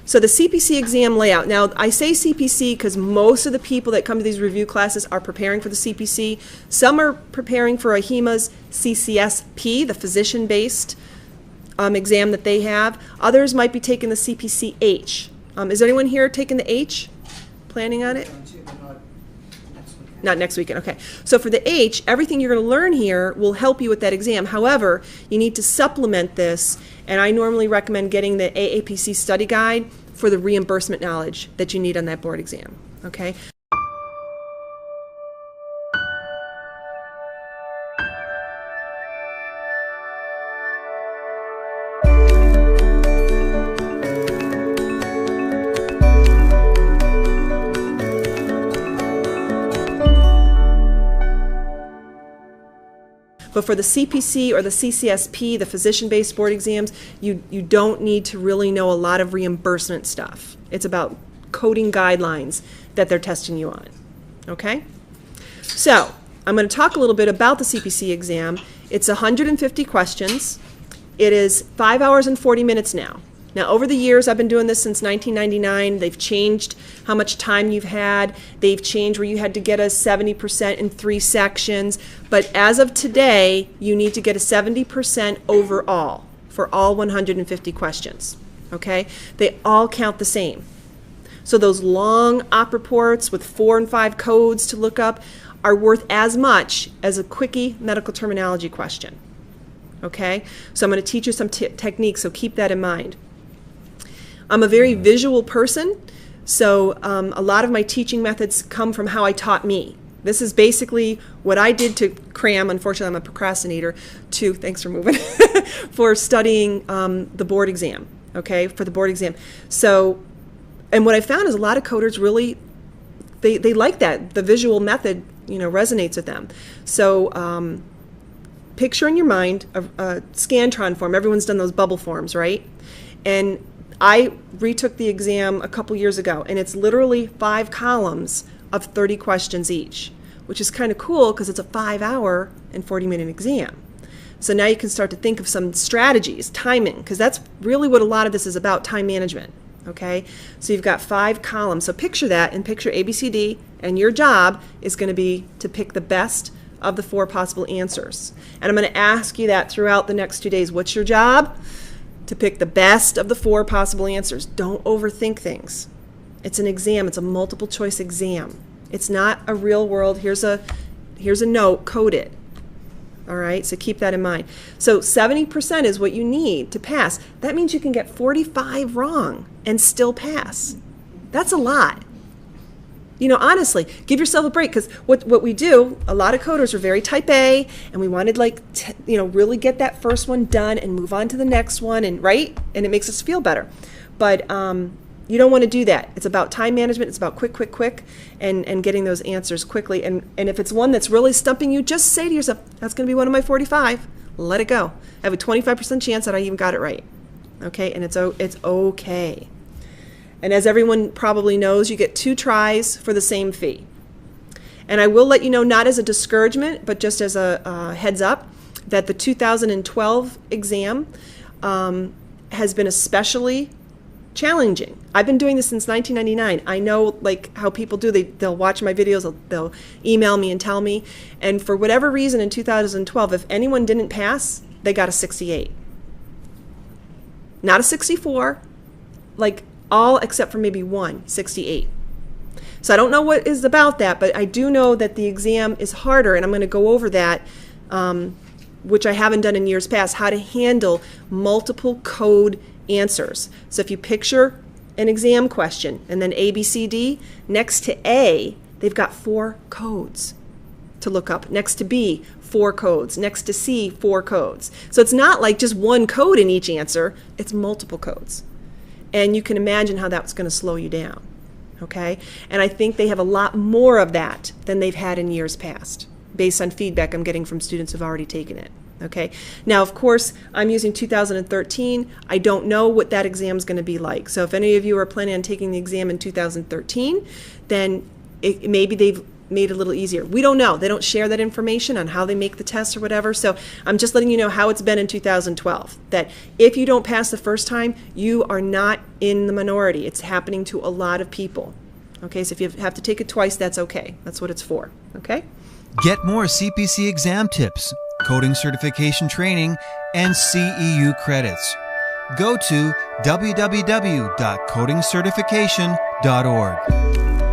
So the CPC exam layout. Now, I say CPC because most of the people that come to these review classes are preparing for the CPC. Some are preparing for AHIMA's CCSP, the physician-based exam that they have. Others might be taking the CPC-H. Is anyone here taking the H? Planning on it? Not next weekend, okay. So for the H, everything you're going to learn here will help you with that exam. However, you need to supplement this, and I normally recommend getting the AAPC study guide for the reimbursement knowledge that you need on that board exam, okay? But for the CPC or the CCSP, the physician-based board exams, you don't need to really know a lot of reimbursement stuff. It's about coding guidelines that they're testing you on, okay? So I'm going to talk a little bit about the CPC exam. It's 150 questions. It is 5 hours and 40 minutes now. Now, over the years, I've been doing this since 1999. They've changed how much time you've had. They've changed where you had to get a 70% in 3 sections. But as of today, you need to get a 70% overall for all 150 questions, okay? They all count the same. So those long op reports with 4 and 5 codes to look up are worth as much as a quickie medical terminology question, okay? So I'm going to teach you some techniques, so keep that in mind. I'm a very visual person, so a lot of my teaching methods come from how I taught me. This is basically what I did to cram, unfortunately I'm a procrastinator, thanks for moving, for studying the board exam, okay, for the board exam. So, and what I found is a lot of coders really, they like that. The visual method, resonates with them. So picture in your mind a Scantron form. Everyone's done those bubble forms, right? And I retook the exam a couple years ago, and it's literally 5 columns of 30 questions each, which is kind of cool because it's a 5-hour and 40-minute exam. So now you can start to think of some strategies, timing, because that's really what a lot of this is about, time management, okay? So you've got 5 columns. So picture that, and picture ABCD, and your job is going to be to pick the best of the 4 possible answers. And I'm going to ask you that throughout the next 2 days. What's your job? To pick the best of the 4 possible answers. Don't overthink things. It's an exam. It's a multiple choice exam. It's not a real world. Here's a note, code it. All right, so keep that in mind. So 70% is what you need to pass. That means you can get 45 wrong and still pass. That's a lot. Honestly, give yourself a break, because what we do, a lot of coders are very type A, and we wanted really get that first one done and move on to the next one, and right? And it makes us feel better. But you don't want to do that. It's about time management. It's about quick, and getting those answers quickly. And if it's one that's really stumping you, just say to yourself, that's going to be one of my 45. Let it go. I have a 25% chance that I even got it right. Okay, and it's okay. And as everyone probably knows, you get 2 tries for the same fee. And I will let you know, not as a discouragement, but just as a heads up, that the 2012 exam has been especially challenging. I've been doing this since 1999. I know how people do. They'll watch my videos, they'll email me and tell me. And for whatever reason in 2012, if anyone didn't pass, they got a 68. Not a 64, all except for maybe 68. So I don't know what is about that, but I do know that the exam is harder, and I'm going to go over that, which I haven't done in years past, how to handle multiple code answers. So if you picture an exam question and then A, B, C, D, next to A, they've got 4 codes to look up. Next to B, 4 codes. Next to C, 4 codes. So it's not like just one code in each answer, it's multiple codes. And you can imagine how that's going to slow you down, okay? And I think they have a lot more of that than they've had in years past, based on feedback I'm getting from students who've already taken it, okay? Now, of course, I'm using 2013. I don't know what that exam is going to be like. So if any of you are planning on taking the exam in 2013, then maybe they've made it a little easier. We don't know. They don't share that information on how they make the tests or whatever. So I'm just letting you know how it's been in 2012, that if you don't pass the first time, you are not in the minority. It's happening to a lot of people. Okay, so if you have to take it twice, that's okay. That's what it's for. Okay? Get more CPC exam tips, coding certification training, and CEU credits. Go to www.codingcertification.org.